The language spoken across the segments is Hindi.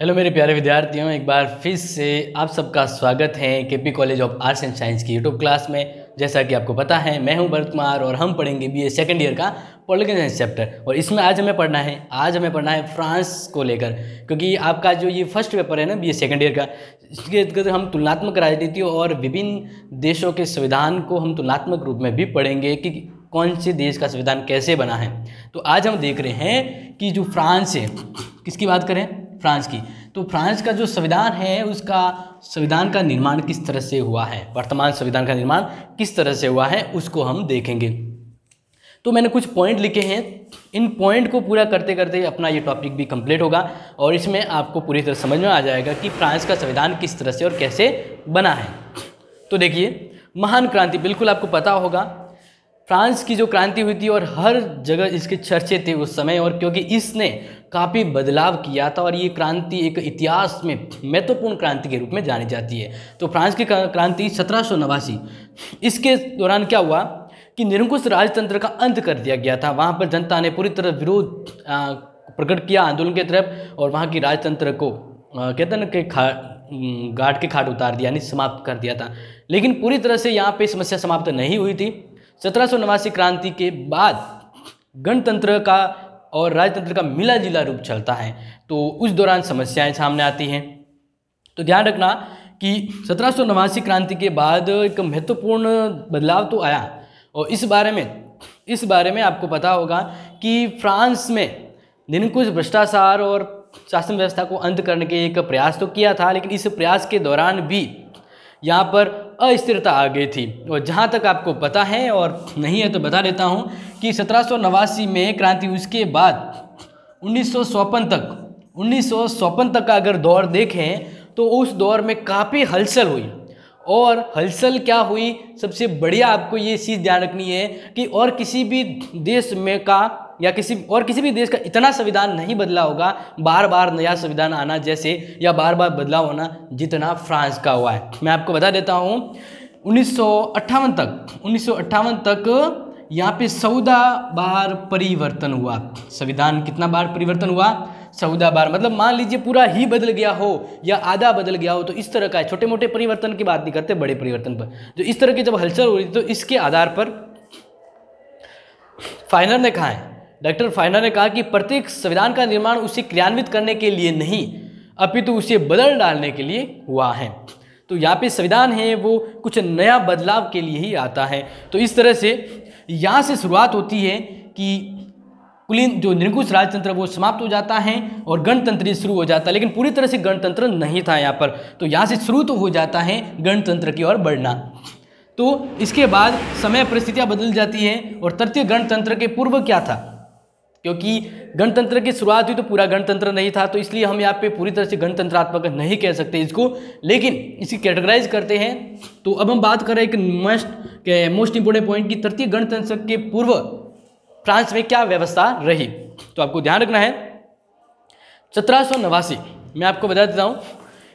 हेलो मेरे प्यारे विद्यार्थियों, एक बार फिर से आप सबका स्वागत है KP college of arts and science की यूट्यूब क्लास में। जैसा कि आपको पता है, मैं हूं भरत कुमार और हम पढ़ेंगे बीए सेकंड ईयर का पॉलिटिकल साइंस चैप्टर। और इसमें आज हमें पढ़ना है फ्रांस को लेकर, क्योंकि आपका जो ये फर्स्ट पेपर है ना बीए सेकंड ईयर का, इसके अंतर्गत हम तुलनात्मक राजनीति और विभिन्न देशों के संविधान को हम तुलनात्मक रूप में भी पढ़ेंगे कि कौन से देश का संविधान कैसे बना है। तो आज हम देख रहे हैं कि जो फ्रांस है, किसकी बात करें, फ्रांस की। तो फ्रांस का जो संविधान है, उसका संविधान का निर्माण किस तरह से हुआ है, वर्तमान संविधान का निर्माण किस तरह से हुआ है, उसको हम देखेंगे। तो मैंने कुछ पॉइंट लिखे हैं, इन पॉइंट को पूरा करते करते अपना ये टॉपिक भी कंप्लीट होगा और इसमें आपको पूरी तरह समझ में आ जाएगा कि फ्रांस का संविधान किस तरह से और कैसे बना है। तो देखिए, महान क्रांति, बिल्कुल आपको पता होगा फ्रांस की जो क्रांति हुई थी और हर जगह इसके चर्चे थे उस समय, और क्योंकि इसने काफ़ी बदलाव किया था और ये क्रांति एक इतिहास में महत्वपूर्ण क्रांति के रूप में जानी जाती है। तो फ्रांस की क्रांति 1789, इसके दौरान क्या हुआ कि निरंकुश राजतंत्र का अंत कर दिया गया था। वहाँ पर जनता ने पूरी तरह विरोध प्रकट किया आंदोलन की तरफ, और वहाँ की राजतंत्र को कहते हैं कि गाड़ के खाट उतार दिया, यानी समाप्त कर दिया था। लेकिन पूरी तरह से यहाँ पे समस्या समाप्त नहीं हुई थी। 1789 क्रांति के बाद गणतंत्र का और राजतंत्र का मिला जुला रूप चलता है, तो उस दौरान समस्याएं सामने आती हैं। तो ध्यान रखना कि 1789 क्रांति के बाद एक महत्वपूर्ण बदलाव तो आया, और इस बारे में आपको पता होगा कि फ्रांस में निरंकुश भ्रष्टाचार और शासन व्यवस्था को अंत करने के एक प्रयास तो किया था, लेकिन इस प्रयास के दौरान भी यहाँ पर अस्थिरता आ गई थी। और जहाँ तक आपको पता है, और नहीं है तो बता देता हूँ कि 1789 में क्रांति, उसके बाद 1954 तक का अगर दौर देखें तो उस दौर में काफ़ी हलचल हुई। और हलचल क्या हुई, सबसे बढ़िया आपको ये चीज़ ध्यान रखनी है कि और किसी भी देश में का या किसी भी देश का इतना संविधान नहीं बदला होगा, बार बार नया संविधान आना जैसे, या बार बार बदलाव होना जितना फ्रांस का हुआ है। मैं आपको बता देता हूँ 1958 तक यहाँ पे 14 बार परिवर्तन हुआ। संविधान कितना बार परिवर्तन हुआ, 14 बार। मतलब मान लीजिए पूरा ही बदल गया हो या आधा बदल गया हो, तो इस तरह का है। छोटे मोटे परिवर्तन की बात नहीं करते, बड़े परिवर्तन पर जो इस तरह की जब हलचल हो रही थी, तो इसके आधार पर फाइनर ने कहा है, डॉक्टर फाइनर ने कहा कि प्रत्येक संविधान का निर्माण उसे क्रियान्वित करने के लिए नहीं, अपितु उसे बदल डालने के लिए हुआ है। तो यहाँ पे संविधान है वो कुछ नया बदलाव के लिए ही आता है। तो इस तरह से यहाँ से शुरुआत होती है कि कुलीन जो निरंकुश राजतंत्र वो समाप्त हो जाता है और गणतंत्र शुरू हो जाता है। लेकिन पूरी तरह से गणतंत्र नहीं था यहाँ पर, तो यहाँ से शुरू तो हो जाता है गणतंत्र की ओर बढ़ना। तो इसके बाद समय परिस्थितियाँ बदल जाती हैं, और तृतीय गणतंत्र के पूर्व क्या था, क्योंकि गणतंत्र की शुरुआत हुई तो पूरा गणतंत्र नहीं था, तो इसलिए हम यहाँ पे पूरी तरह से गणतंत्रात्मक नहीं कह सकते इसको, लेकिन इसी कैटेगराइज करते हैं। तो अब हम बात करें एक मोस्ट इंपोर्टेंट पॉइंट की, तृतीय गणतंत्र के पूर्व फ्रांस में क्या व्यवस्था रही। तो आपको ध्यान रखना है 1789, मैं आपको बता देता हूँ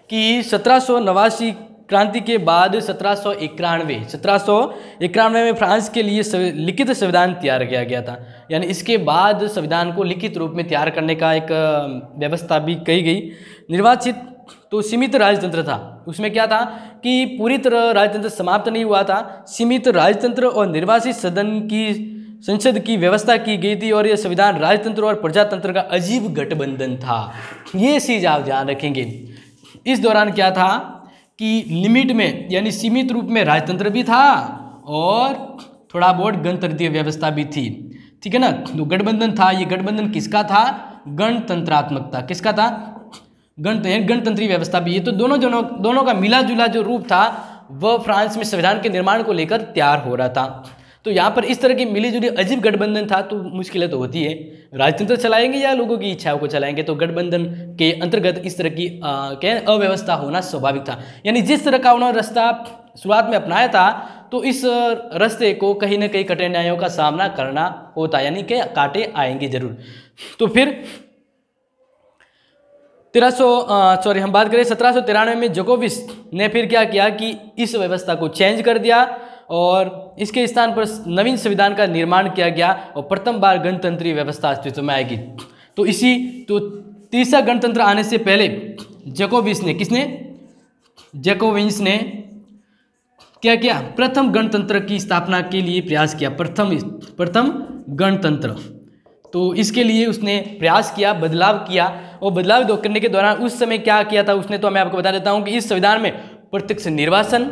कि 1789 क्रांति के बाद 1791 में फ्रांस के लिए लिखित संविधान तैयार किया गया था। यानी इसके बाद संविधान को लिखित रूप में तैयार करने का एक व्यवस्था भी कही गई। निर्वाचित तो सीमित राजतंत्र था, उसमें क्या था कि पूरी तरह राजतंत्र समाप्त नहीं हुआ था, सीमित राजतंत्र और निर्वाचित संसद की व्यवस्था की गई थी, और यह संविधान राजतंत्र और प्रजातंत्र का अजीब गठबंधन था। ये चीज़ आप ध्यान रखेंगे। इस दौरान क्या था कि लिमिट में, यानी सीमित रूप में राजतंत्र भी था और थोड़ा बहुत गणतंत्रीय व्यवस्था भी थी, ठीक है ना। तो गठबंधन था, ये गठबंधन किसका था, गणतंत्रात्मक था। किसका था, गणतंत्रीय व्यवस्था भी। ये तो दोनों का मिला जुला जो रूप था वह फ्रांस में संविधान के निर्माण को लेकर तैयार हो रहा था। तो यहाँ पर इस तरह की मिली जुली अजीब गठबंधन था, तो मुश्किलें तो होती है, राजतंत्र चलाएंगे या लोगों की इच्छाओं को चलाएंगे। तो गठबंधन के अंतर्गत इस तरह की अव्यवस्था होना स्वाभाविक था। यानी जिस तरह का उन्होंने रास्ता शुरुआत में अपनाया था, तो इस रास्ते को कहीं ना कहीं कठिनाइयों का सामना करना होता, यानी कि कांटे आएंगे जरूर। तो फिर 1793 में जोकोविच ने फिर क्या किया कि इस व्यवस्था को चेंज कर दिया, और इसके स्थान पर नवीन संविधान का निर्माण किया गया, और प्रथम बार गणतंत्रीय व्यवस्था अस्तित्व में आएगी। तो तीसरा गणतंत्र आने से पहले जैकोबिन्स ने क्या किया? प्रथम गणतंत्र की स्थापना के लिए प्रयास किया। प्रथम गणतंत्र, तो इसके लिए उसने प्रयास किया, बदलाव किया। और बदलाव करने के दौरान उस समय क्या किया था उसने, तो मैं आपको बता देता हूं कि इस संविधान में प्रत्यक्ष निर्वाचन,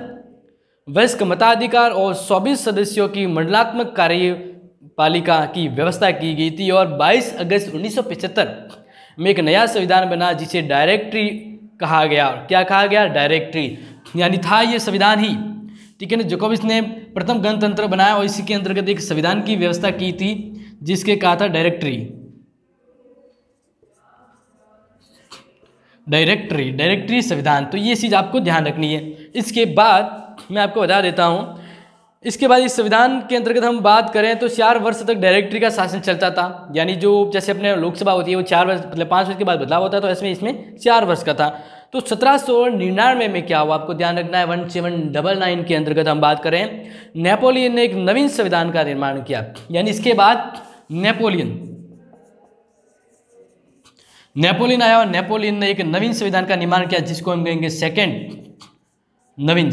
वयस्क मताधिकार और 24 सदस्यों की मंडलात्मक कार्यपालिका की व्यवस्था की गई थी। और 22 अगस्त 1975 में एक नया संविधान बना जिसे डायरेक्टरी कहा गया। क्या कहा गया? डायरेक्टरी, यानी था ये संविधान ही, ठीक है ना। जैकोबिन्स ने प्रथम गणतंत्र बनाया और इसी के अंतर्गत एक संविधान की व्यवस्था की थी जिसके कहा था डायरेक्टरी संविधान। तो ये चीज़ आपको ध्यान रखनी है। इसके बाद मैं आपको बता देता हूँ, इसके बाद इस संविधान के अंतर्गत हम बात करें तो 4 वर्ष तक डायरेक्टरी का शासन चलता था। यानी जो जैसे अपने लोकसभा होती है वो 4 वर्ष मतलब 5 वर्ष के बाद बदलाव होता है, तो इसमें 4 वर्ष का था। तो 1799 में क्या हुआ आपको ध्यान रखना है, 1799 के अंतर्गत हम बात करें, नेपोलियन ने एक नवीन संविधान का निर्माण किया। यानी इसके बाद नेपोलियन आया और नेपोलियन ने एक नवीन संविधान का निर्माण किया जिसको हम कहेंगे सेकेंड नवीन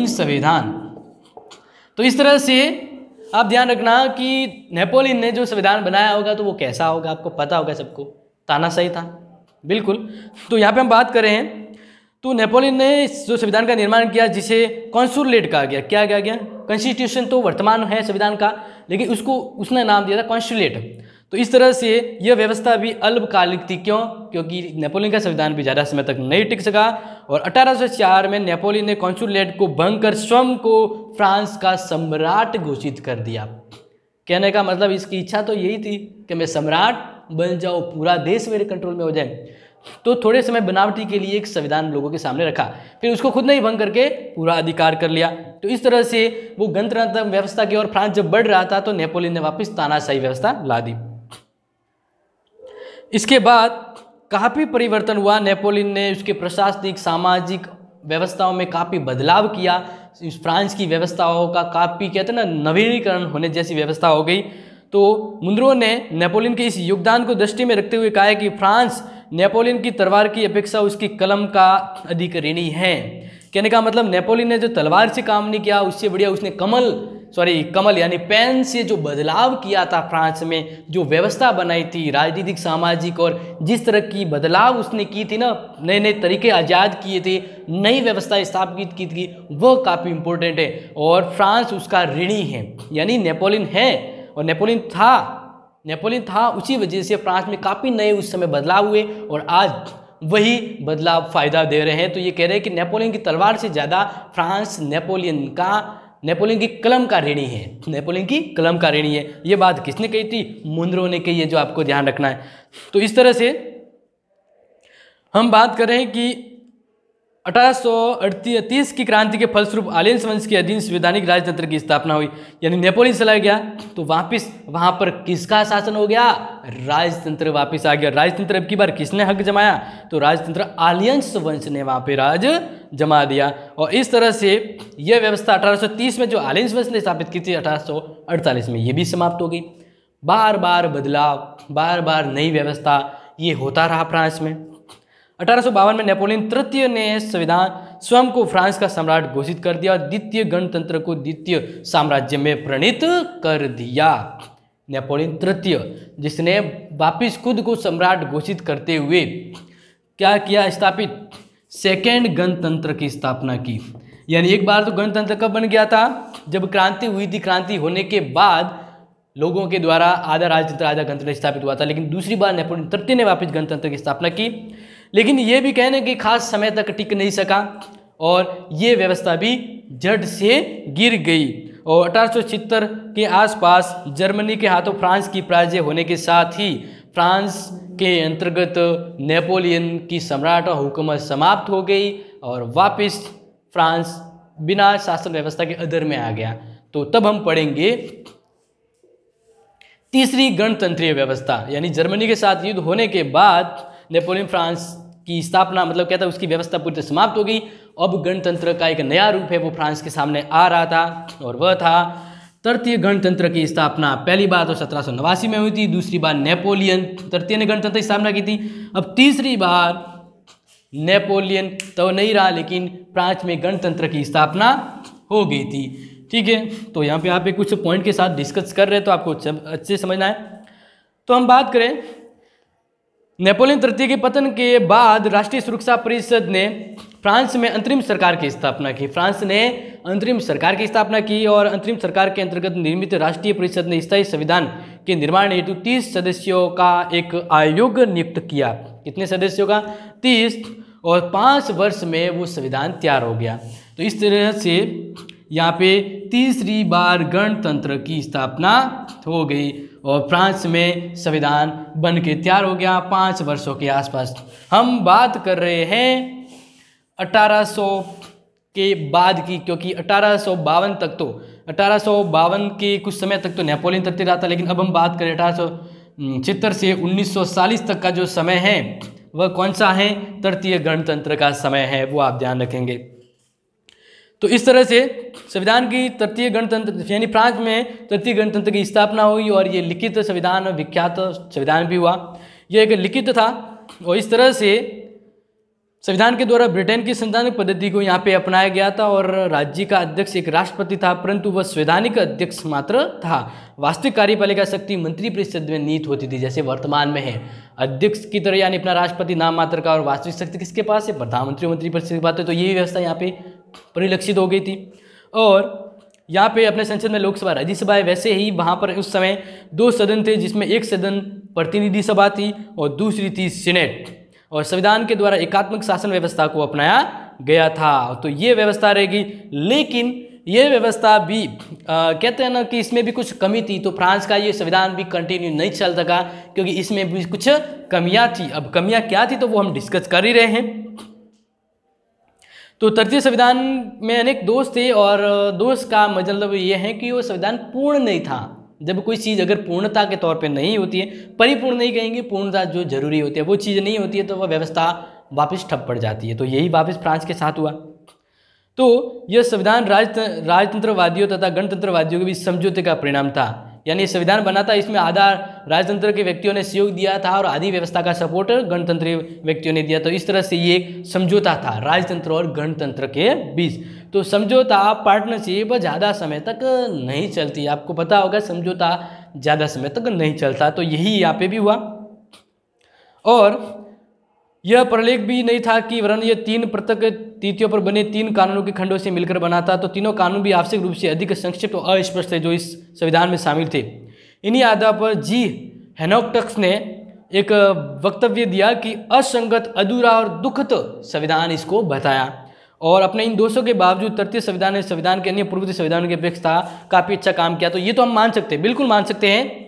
संविधान। तो इस तरह से आप ध्यान रखना कि नेपोलियन ने जो संविधान बनाया होगा तो वो कैसा होगा, आपको पता होगा सबको, तानाशाही था, बिल्कुल। तो यहाँ पे हम बात करें तो नेपोलियन ने जो संविधान का निर्माण किया जिसे कॉन्स्टिट्यूलेट कहा गया। क्या कहा गया? कॉन्स्टिट्यूशन तो वर्तमान है संविधान का, लेकिन उसने नाम दिया था कॉन्स्टिट्यूलेट। तो इस तरह से यह व्यवस्था भी अल्पकालिक थी। क्यों? क्योंकि नेपोलियन का संविधान भी ज़्यादा समय तक नहीं टिक सका और 1804 में नेपोलियन ने कॉन्स्टिट्यूलेट को भंग कर स्वयं को फ्रांस का सम्राट घोषित कर दिया। कहने का मतलब इसकी इच्छा तो यही थी कि मैं सम्राट बन जाऊँ, पूरा देश मेरे कंट्रोल में हो जाए। तो थोड़े समय बनावटी के लिए एक संविधान लोगों के सामने रखा, फिर उसको खुद नहीं भंग करके पूरा अधिकार कर लिया। तो इस तरह से वो गणतंत्र व्यवस्था की ओर फ्रांस जब बढ़ रहा था तो नेपोलियन ने वापस तानाशाही व्यवस्था ला दी। इसके बाद काफ़ी परिवर्तन हुआ। नेपोलियन ने उसके प्रशासनिक सामाजिक व्यवस्थाओं में काफ़ी बदलाव किया। इस फ्रांस की व्यवस्थाओं का काफ़ी कहते हैं ना नवीनीकरण होने जैसी व्यवस्था हो गई। तो मुनरो ने नेपोलियन के इस योगदान को दृष्टि में रखते हुए कहा है कि फ्रांस नेपोलियन की तलवार की अपेक्षा उसकी कलम का अधिक ऋणी है। कहने का मतलब नेपोलियन ने जो तलवार से काम नहीं किया, उससे बढ़िया उसने कमल यानी पेन से जो बदलाव किया था फ्रांस में, जो व्यवस्था बनाई थी राजनीतिक सामाजिक, और जिस तरह की बदलाव उसने की थी ना, नए नए तरीके आज़ाद किए थे, नई व्यवस्था स्थापित की थी, वह काफ़ी इंपॉर्टेंट है और फ्रांस उसका ऋणी है। यानी नेपोलियन है और नेपोलियन था, उसी वजह से फ्रांस में काफ़ी नए उस समय बदलाव हुए और आज वही बदलाव फ़ायदा दे रहे हैं। तो ये कह रहे हैं कि नेपोलियन की तलवार से ज़्यादा फ्रांस नेपोलियन की कलम का ऋणी है। नेपोलियन की कलम का ऋणी है। ये बात किसने कही थी? मुनरो ने कही है, जो आपको ध्यान रखना है। तो इस तरह से हम बात कर रहे हैं कि 1838 की क्रांति के फलस्वरूप आलियंस वंश के अधीन संवैधानिक राजतंत्र की स्थापना हुई। यानी नेपोलियन चला गया तो वापस वहां पर किसका शासन हो गया? राजतंत्र वापस आ गया। राजतंत्र अब की बार किसने हक जमाया? तो राजतंत्र आलियंस वंश ने वहां पे राज जमा दिया। और इस तरह से यह व्यवस्था 1830 में जो आलियंस वंश ने स्थापित की थी, 1848 में ये भी समाप्त हो गई। बार बार बदलाव, बार बार नई व्यवस्था, ये होता रहा फ्रांस में। 1852 में नेपोलियन तृतीय ने स्वयं को फ्रांस का सम्राट घोषित कर दिया और द्वितीय गणतंत्र को द्वितीय साम्राज्य में प्रणीत कर दिया। नेपोलियन तृतीय, जिसने वापिस खुद को सम्राट घोषित करते हुए क्या किया? स्थापित सेकेंड गणतंत्र की स्थापना की। यानी एक बार तो गणतंत्र कब बन गया था? जब क्रांति हुई थी। क्रांति होने के बाद लोगों के द्वारा आधा राजतंत्र आधा गणतंत्र स्थापित हुआ था, लेकिन दूसरी बार नेपोलियन तृतीय ने वापस गणतंत्र की स्थापना की। लेकिन ये भी कहने कि खास समय तक टिक नहीं सका और ये व्यवस्था भी जड़ से गिर गई। और 1876 के आसपास जर्मनी के हाथों फ्रांस की पराजय होने के साथ ही फ्रांस के अंतर्गत नेपोलियन की सम्राट और हुकूमत समाप्त हो गई और वापस फ्रांस बिना शासन व्यवस्था के अधर में आ गया। तो तब हम पढ़ेंगे तीसरी गणतंत्रीय व्यवस्था। यानी जर्मनी के साथ युद्ध होने के बाद नेपोलियन फ्रांस की स्थापना मतलब कहता है उसकी व्यवस्था पूरी तरह समाप्त हो गई। अब गणतंत्र का एक नया रूप है वो फ्रांस के सामने आ रहा था और वह था तृतीय गणतंत्र की स्थापना पहली बार तो 1789 में हुई थी, दूसरी बार नेपोलियन तृतीय ने गणतंत्र की स्थापना की थी। अब तीसरी बार नेपोलियन तो नहीं रहा, लेकिन फ्रांस में गणतंत्र की स्थापना हो गई थी। ठीक है, तो यहाँ पे आप कुछ पॉइंट के साथ डिस्कस कर रहे हैं तो आपको अच्छे समझना है। तो हम बात करें नेपोलियन तृतीय के पतन के बाद राष्ट्रीय सुरक्षा परिषद ने फ्रांस में अंतरिम सरकार की स्थापना की। फ्रांस ने अंतरिम सरकार की स्थापना की और अंतरिम सरकार के अंतर्गत निर्मित राष्ट्रीय परिषद ने स्थायी संविधान के निर्माण हेतु 30 सदस्यों का एक आयोग नियुक्त किया। कितने सदस्यों का? 30, और 5 वर्ष में वो संविधान तैयार हो गया। तो इस तरह से यहाँ पे तीसरी बार गणतंत्र की स्थापना हो गई और फ्रांस में संविधान बन के तैयार हो गया 5 वर्षों के आसपास। हम बात कर रहे हैं 1800 के बाद की, क्योंकि 1852 तक तो 1852 के कुछ समय तक तो नेपोलियन तृतीय रहा था, लेकिन अब हम बात करें 1876 से 1940 तक का जो समय है वह कौन सा है? तृतीय गणतंत्र का समय है, वो आप ध्यान रखेंगे। तो इस तरह से संविधान की तृतीय गणतंत्र यानी फ्रांस में तृतीय गणतंत्र की स्थापना हुई और ये लिखित संविधान, विख्यात संविधान भी हुआ। ये एक लिखित था और इस तरह से संविधान के द्वारा ब्रिटेन की संवैधानिक पद्धति को यहाँ पे अपनाया गया था और राज्य का अध्यक्ष एक राष्ट्रपति था, परंतु वह संवैधानिक अध्यक्ष मात्र था। वास्तविक कार्यपालिका शक्ति मंत्रिपरिषद में निहित होती थी, जैसे वर्तमान में है अध्यक्ष की तरह, यानी अपना राष्ट्रपति नाम मात्र का, और वास्तविक शक्ति किसके पास है? प्रधानमंत्री और मंत्रिपरिषद की बात है। तो यही व्यवस्था यहाँ पे परिलक्षित हो गई थी। और यहाँ पे अपने संसद में लोकसभा राज्यसभा है, वैसे ही वहाँ पर उस समय 2 सदन थे, जिसमें एक सदन प्रतिनिधि सभा थी और दूसरी थी सीनेट। और संविधान के द्वारा एकात्मक शासन व्यवस्था को अपनाया गया था। तो ये व्यवस्था रहेगी, लेकिन ये व्यवस्था भी कहते हैं ना कि इसमें भी कुछ कमी थी। तो फ्रांस का ये संविधान भी कंटिन्यू नहीं चल सका क्योंकि इसमें भी कुछ कमियां थी। अब कमियां क्या थी तो वो हम डिस्कस कर ही रहे हैं। तो तृतीय संविधान में अनेक दोष थे और दोष का मतलब ये है कि वो संविधान पूर्ण नहीं था। जब कोई चीज़ अगर पूर्णता के तौर पे नहीं होती है, परिपूर्ण नहीं कहेंगे, पूर्णता जो जरूरी होती है वो चीज़ नहीं होती है, तो वह व्यवस्था वापस ठप पड़ जाती है। तो यही वापस फ्रांस के साथ हुआ। तो यह संविधान राजतंत्रवादियों तथा गणतंत्रवादियों के बीच समझौते का परिणाम था। यानी संविधान बना था, इसमें आधा राजतंत्र के व्यक्तियों ने सहयोग दिया था और आधी व्यवस्था का सपोर्ट गणतंत्री व्यक्तियों ने दिया। तो इस तरह से ये समझौता था राजतंत्र और गणतंत्र के बीच। तो समझौता पार्टनरशिप ज़्यादा समय तक नहीं चलती, आपको पता होगा समझौता ज़्यादा समय तक नहीं चलता। तो यही यहाँ पे भी हुआ। और यह प्रलेख भी नहीं था कि वरन ये 3 पृथक तिथियों पर बने 3 कानूनों के खंडों से मिलकर बना था। तो तीनों कानून भी आवश्यक रूप से अधिक संक्षिप्त और अस्पष्ट थे जो इस संविधान में शामिल थे। इन्हीं आधार पर जी हेनोक्टक्स ने एक वक्तव्य दिया कि असंगत, अधूरा और दुखद संविधान इसको बताया। और अपने इन दोषों के बावजूद तृतीय संविधान ने संविधान के अन्य पूर्ववर्ती संविधानों की अपेक्षा काफ़ी अच्छा काम किया। तो ये तो हम मान सकते हैं, बिल्कुल मान सकते हैं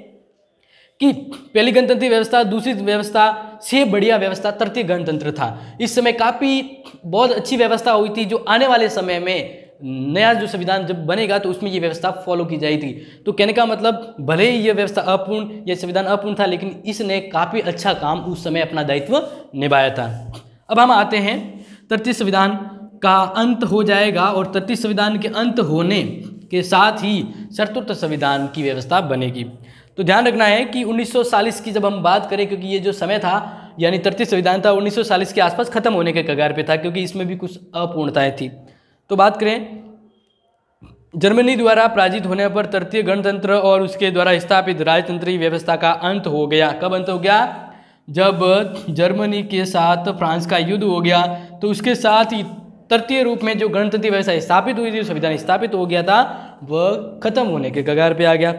कि पहली गणतंत्र व्यवस्था दूसरी व्यवस्था से बढ़िया व्यवस्था तृतीय गणतंत्र था। इस समय काफ़ी बहुत अच्छी व्यवस्था हुई थी, जो आने वाले समय में नया जो संविधान जब बनेगा तो उसमें ये व्यवस्था फॉलो की जाएगी। तो कहने का मतलब भले ही ये व्यवस्था अपूर्ण, ये संविधान अपूर्ण था, लेकिन इसने काफ़ी अच्छा काम उस समय अपना दायित्व निभाया था। अब हम आते हैं तृतीय संविधान का अंत हो जाएगा और तृतीय संविधान के अंत होने के साथ ही चतुर्थ संविधान की व्यवस्था बनेगी। तो ध्यान रखना है कि 1940 की जब हम बात करें, क्योंकि ये जो समय था यानी तृतीय संविधान था 1940 के आसपास खत्म होने के कगार पे था, क्योंकि इसमें भी कुछ अपूर्णताएं थी। तो बात करें जर्मनी द्वारा पराजित होने पर तृतीय गणतंत्र और उसके द्वारा स्थापित राजतंत्रीय व्यवस्था का अंत हो गया। कब अंत हो गया? जब जर्मनी के साथ फ्रांस का युद्ध हो गया, तो उसके साथ ही तृतीय रूप में जो गणतंत्रीय व्यवस्था स्थापित हुई थी, संविधान स्थापित हो गया था, वह खत्म होने के कगार पे आ गया।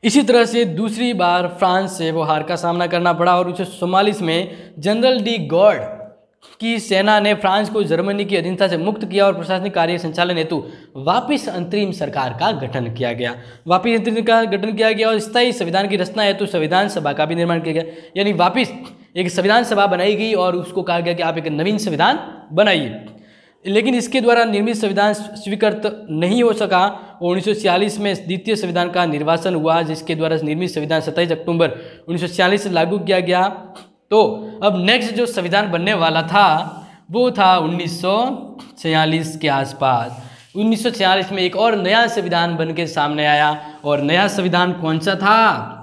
इसी तरह से दूसरी बार फ्रांस से वो हार का सामना करना पड़ा और 1944 में जनरल डी गॉड की सेना ने फ्रांस को जर्मनी की अधीनता से मुक्त किया और प्रशासनिक कार्य संचालन हेतु वापस अंतरिम सरकार का गठन किया गया। वापस अंतरिम का गठन किया गया और स्थायी संविधान की रचना हेतु संविधान सभा का भी निर्माण किया गया। यानी वापस एक संविधान सभा बनाई गई और उसको कहा गया कि आप एक नवीन संविधान बनाइए। लेकिन इसके द्वारा निर्मित संविधान स्वीकृत नहीं हो सका और 1946 में द्वितीय संविधान का निर्वाचन हुआ, जिसके द्वारा निर्मित संविधान 27 अक्टूबर 1946 से लागू किया गया। तो अब नेक्स्ट जो संविधान बनने वाला था वो था 1946 के आसपास। 1946 में एक और नया संविधान बन के सामने आया, और नया संविधान कौन सा था?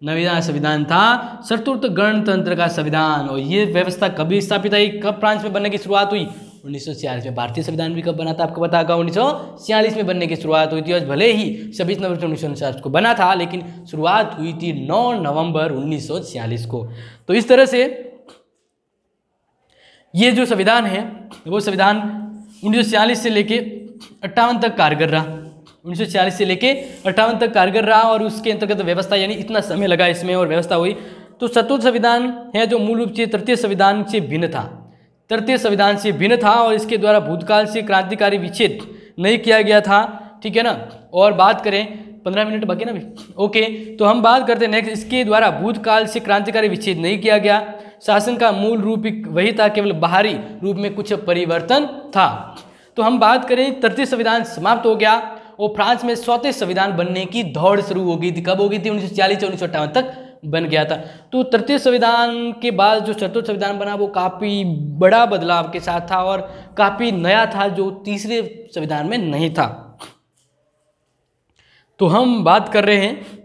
नया संविधान था चतुर्थ गणतंत्र का संविधान। और ये व्यवस्था कभी स्थापित हुई, कब फ्रांस में बनने की शुरुआत हुई? 1946 में। भारतीय संविधान भी कब बना था आपको पता होगा? 1946 में बनने की शुरुआत हुई थी, और भले ही 26 नवंबर 1949 को बना था, लेकिन शुरुआत हुई थी 9 नवंबर 1946 को। तो इस तरह से ये जो संविधान है वो संविधान 1946 से लेके 58 तक कारगर रहा। 1946 से लेके 58 तक कारगर रहा, और उसके अंतर्गत व्यवस्था, यानी इतना समय लगा इसमें और व्यवस्था हुई। तो चतुर्थ संविधान है जो मूल रूप से तृतीय संविधान से भिन्न था, तृतीय संविधान से भिन्न था, और इसके द्वारा भूतकाल से क्रांतिकारी विच्छेद नहीं किया गया था, ठीक है ना। और बात करें, 15 मिनट बाकी ना अभी, ओके, तो हम बात करते हैं नेक्स्ट। इसके द्वारा भूतकाल से क्रांतिकारी विच्छेद नहीं किया गया, शासन का मूल रूप वही था, केवल बाहरी रूप में कुछ परिवर्तन था। तो हम बात करें, तृतीय संविधान समाप्त हो गया और फ्रांस में चौथे संविधान बनने की दौड़ शुरू हो गई थी। कब हो गई थी? 1946 से 1958 तक बन गया था। तो तृतीय संविधान के बाद जो चतुर्थ संविधान बना वो काफ़ी बड़ा बदलाव के साथ था और काफ़ी नया था, जो तीसरे संविधान में नहीं था। तो हम बात कर रहे हैं,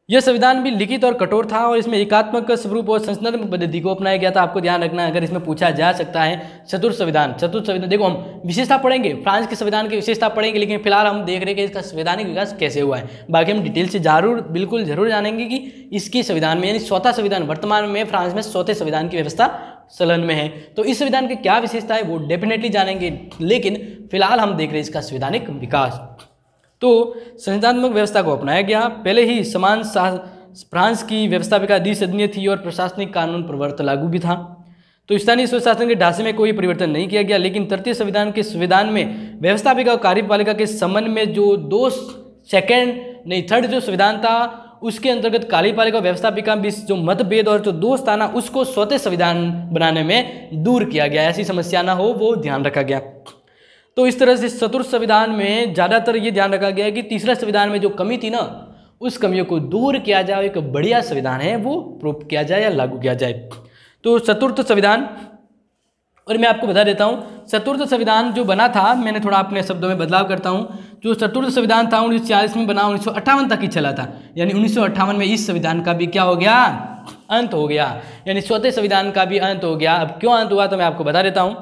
यह संविधान भी लिखित और कठोर था, और इसमें एकात्मक स्वरूप और संस्थात्मक पद्धति को अपनाया गया था। आपको ध्यान रखना है, अगर इसमें पूछा जा सकता है चतुर्थ संविधान देखो हम विशेषता पढ़ेंगे, फ्रांस के संविधान की विशेषता पढ़ेंगे, लेकिन फिलहाल हम देख रहे हैं कि इसका संवैधानिक विकास कैसे हुआ है। बाकी हम डिटेल से बिल्कुल जरूर जानेंगे कि इसके संविधान में, यानी चौथा संविधान, वर्तमान में फ्रांस में चौथे संविधान की व्यवस्था चलन में है। तो इस संविधान की क्या विशेषता है वो डेफिनेटली जानेंगे, लेकिन फिलहाल हम देख रहे हैं इसका संवैधानिक विकास। तो संविधानात्मक व्यवस्था को अपनाया गया। पहले ही समान फ्रांस की व्यवस्थापिका द्विसदनीय थी और प्रशासनिक कानून प्रवर्तन लागू भी था। तो स्थानीय स्वशासन के ढांचे में कोई परिवर्तन नहीं किया गया, लेकिन तृतीय संविधान के संविधान में व्यवस्थापिका और कार्यपालिका के संबंध में जो थर्ड जो संविधान था, उसके अंतर्गत कार्यपालिका और व्यवस्थापिका बीच जो मतभेद और जो दोष था ना, उसको चौथे संविधान बनाने में दूर किया गया। ऐसी समस्या ना हो वो ध्यान रखा गया। तो इस तरह से चतुर्थ संविधान में ज़्यादातर ये ध्यान रखा गया है कि तीसरा संविधान में जो कमी थी ना, उस कमियों को दूर किया जाए, एक बढ़िया संविधान है वो प्रूव किया जाए या लागू किया जाए। तो चतुर्थ संविधान, और मैं आपको बता देता हूँ चतुर्थ संविधान जो बना था, मैंने थोड़ा अपने शब्दों में बदलाव करता हूँ। जो चतुर्थ संविधान था 1946 में बना, 1958 तक ही चला था, यानी 1958 में इस संविधान का भी क्या हो गया? अंत हो गया, यानी चौथे संविधान का भी अंत हो गया। अब क्यों अंत हुआ तो मैं आपको बता देता हूँ।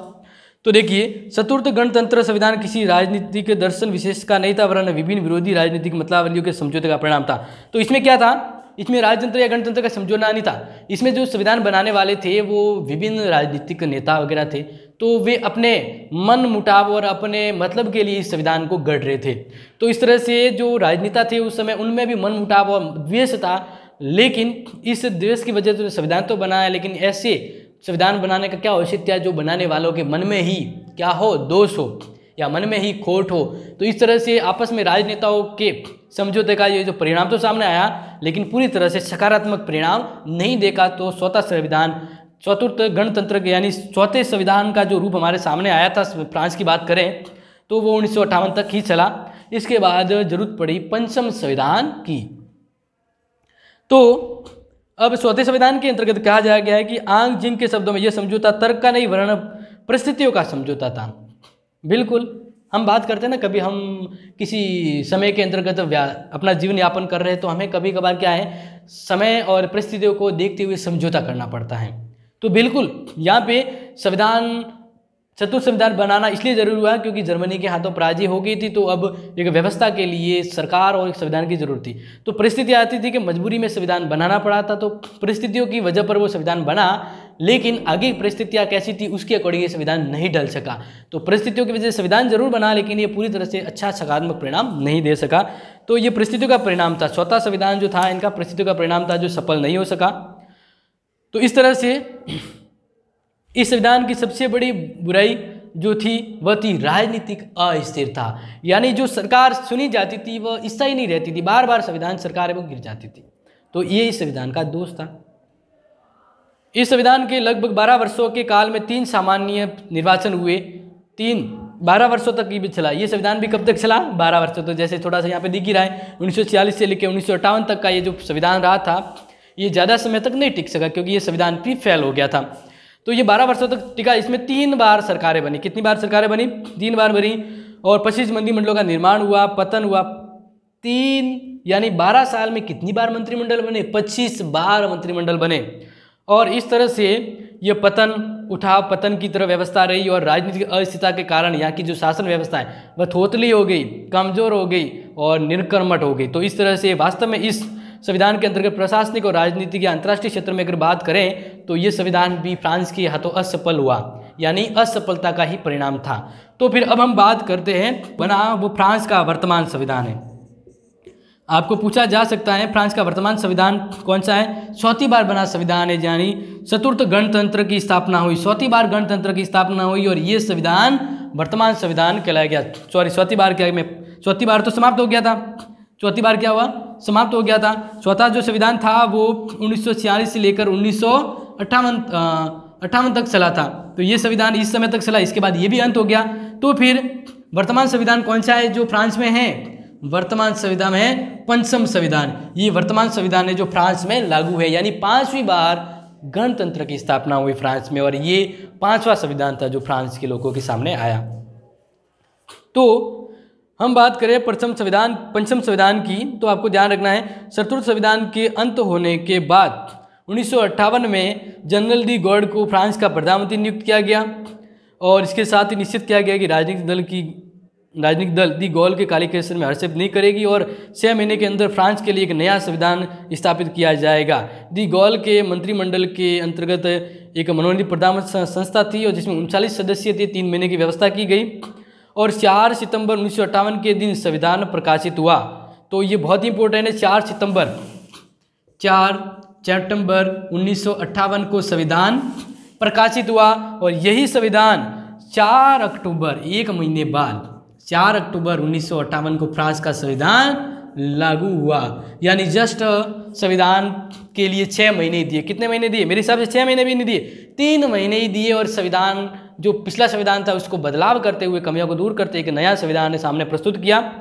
तो देखिए, चतुर्थ गणतंत्र संविधान किसी राजनीतिक दर्शन विशेष का नहीं था, वरन विभिन्न विरोधी राजनीतिक मतलावलियों के समझौते का परिणाम था। तो इसमें क्या था? इसमें राजतंत्र या गणतंत्र का समझौता नहीं था। इसमें जो संविधान बनाने वाले थे वो विभिन्न राजनीतिक नेता वगैरह थे, तो वे अपने मन मुटाव और अपने मतलब के लिए इस संविधान को गढ़ रहे थे। तो इस तरह से जो राजनेता थे उस समय, उनमें भी मन मुटाव और द्वेष था, लेकिन इस द्वेष की वजह से संविधान तो बनाया, लेकिन ऐसे संविधान बनाने का क्या औचित्य है जो बनाने वालों के मन में ही क्या हो? दोष हो या मन में ही खोट हो। तो इस तरह से आपस में राजनेताओं के समझौते का ये जो परिणाम तो सामने आया, लेकिन पूरी तरह से सकारात्मक परिणाम नहीं देखा। तो चौथा संविधान, चतुर्थ गणतंत्र यानी चौथे संविधान का जो रूप हमारे सामने आया था, फ्रांस की बात करें तो वो 1958 तक ही चला। इसके बाद जरूरत पड़ी पंचम संविधान की। तो अब चौथे संविधान के अंतर्गत कहा जाया गया है कि आंग जिन के शब्दों में यह समझौता तर्क का नहीं वरन परिस्थितियों का समझौता था। बिल्कुल, हम बात करते हैं ना, कभी हम किसी समय के अंतर्गत अपना जीवन यापन कर रहे हैं, तो हमें कभी कभार क्या है, समय और परिस्थितियों को देखते हुए समझौता करना पड़ता है। तो बिल्कुल यहाँ पे चतुर्थ संविधान बनाना इसलिए जरूरी हुआ क्योंकि जर्मनी के हाथों पराजय हो गई थी। तो अब एक व्यवस्था के लिए सरकार और एक संविधान की जरूरत थी। तो परिस्थिति आती थी कि मजबूरी में संविधान बनाना पड़ा था। तो परिस्थितियों की वजह पर वो संविधान बना, लेकिन आगे परिस्थितियाँ कैसी थी उसके अकॉर्डिंग ये संविधान नहीं ढल सका। तो परिस्थितियों की वजह से संविधान जरूर बना, लेकिन ये पूरी तरह से अच्छा सकारात्मक परिणाम नहीं दे सका। तो ये परिस्थितियों का परिणाम था। चौथा संविधान जो था इनका परिस्थितियों का परिणाम था जो सफल नहीं हो सका। तो इस तरह से इस संविधान की सबसे बड़ी बुराई जो थी वह थी राजनीतिक अस्थिरता, यानी जो सरकार चुनी जाती थी वह स्थायी नहीं रहती थी, बार बार संविधान सरकार है वो गिर जाती थी। तो ये इस संविधान का दोष था। इस संविधान के लगभग 12 वर्षों के काल में 3 सामान्य निर्वाचन हुए। 12 वर्षों तक ये भी चला। ये संविधान भी कब तक चला? 12 वर्षों। तो जैसे थोड़ा सा यहाँ पे दिख ही रहा है, 1946 से लेकर 1958 तक का ये जो संविधान रहा था, ये ज़्यादा समय तक नहीं टिक सका क्योंकि ये संविधान भी फेल हो गया था। तो ये 12 वर्षों तक टिका। इसमें 3 बार सरकारें बनी। कितनी बार सरकारें बनी? 3 बार बनी। और 25 मंत्रिमंडलों का निर्माण हुआ, पतन हुआ। 3 यानी 12 साल में कितनी बार मंत्रिमंडल बने? 25 बार मंत्रिमंडल बने। और इस तरह से ये पतन की तरफ व्यवस्था रही और राजनीतिक अस्थिरता के कारण यहाँ की जो शासन व्यवस्था है वह थोथली हो गई, कमजोर हो गई और निर्कर्मठ हो गई। तो इस तरह से वास्तव में इस संविधान के अंतर्गत प्रशासनिक और राजनीतिक या अंतर्राष्ट्रीय क्षेत्र में अगर बात करें तो ये संविधान भी फ्रांस के हाथों असफल हुआ, यानी असफलता का ही परिणाम था। तो फिर अब हम बात करते हैं बना वो फ्रांस का वर्तमान संविधान है। आपको पूछा जा सकता है फ्रांस का वर्तमान संविधान कौन सा है? 4थी बार बना संविधान है, यानी चतुर्थ गणतंत्र की स्थापना हुई, 4थी बार गणतंत्र की स्थापना हुई और ये संविधान वर्तमान संविधान कहलाया गया। सॉरी, 4थी बार क्या, मैं 4थी बार तो समाप्त हो गया था, 4थी बार क्या हुआ? समाप्त हो गया था। चौथा जो संविधान था वो 1946 से लेकर 1958 तक चला था। तो ये संविधान इस समय तक चला, इसके बाद ये भी अंत हो गया। तो फिर वर्तमान संविधान कौन सा है जो फ्रांस में है? वर्तमान संविधान है पंचम संविधान। ये वर्तमान संविधान है जो फ्रांस में लागू है, यानी 5वीं बार गणतंत्र की स्थापना हुई फ्रांस में और ये 5वां संविधान था जो फ्रांस के लोगों के सामने आया। तो हम बात करें पंचम संविधान की, तो आपको ध्यान रखना है चतुर्थ संविधान के अंत होने के बाद 1958 में जनरल डी गॉड को फ्रांस का प्रधानमंत्री नियुक्त किया गया और इसके साथ ही निश्चित किया गया कि राजनीतिक दल दी गॉल के क्वालिफिकेशन में हस्तक्षेप नहीं करेगी और 6 महीने के अंदर फ्रांस के लिए एक नया संविधान स्थापित किया जाएगा। दी गॉल के मंत्रिमंडल के अंतर्गत एक मनोनीत प्रधानमंत्री संस्था थी और जिसमें 39 सदस्य थे। 3 महीने की व्यवस्था की गई और 4 सितंबर 1958 के दिन संविधान प्रकाशित हुआ। तो ये बहुत ही इंपॉर्टेंट है। 4 सितंबर 1958 को संविधान प्रकाशित हुआ और यही संविधान 4 अक्टूबर, एक महीने बाद 4 अक्टूबर 1958 को फ्रांस का संविधान लागू हुआ। यानी जस्ट संविधान के लिए 6 महीने दिए। कितने महीने दिए? मेरे हिसाब से 6 महीने भी नहीं दिए, 3 महीने ही दिए और संविधान जो पिछला संविधान था उसको बदलाव करते हुए, कमियों को दूर करते एक नया संविधान ने सामने प्रस्तुत किया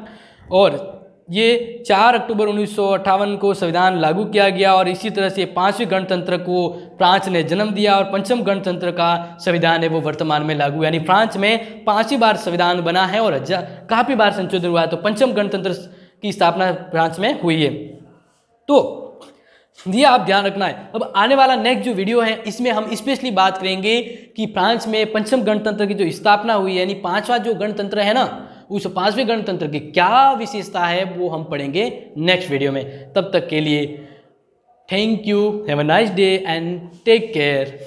और ये 4 अक्टूबर 1958 को संविधान लागू किया गया और इसी तरह से 5वें गणतंत्र को फ्रांस ने जन्म दिया और पंचम गणतंत्र का संविधान है वो वर्तमान में लागू, यानी फ्रांस में 5वीं बार संविधान बना है और काफ़ी बार संशोधन हुआ है। तो पंचम गणतंत्र की स्थापना फ्रांस में हुई है। तो ये आप ध्यान रखना है। अब आने वाला नेक्स्ट जो वीडियो है इसमें हम स्पेशली बात करेंगे कि फ्रांस में पंचम गणतंत्र की जो स्थापना हुई यानी 5वां जो गणतंत्र है ना, उस 5वें गणतंत्र की क्या विशेषता है वो हम पढ़ेंगे नेक्स्ट वीडियो में। तब तक के लिए thank you, have a nice day and take care.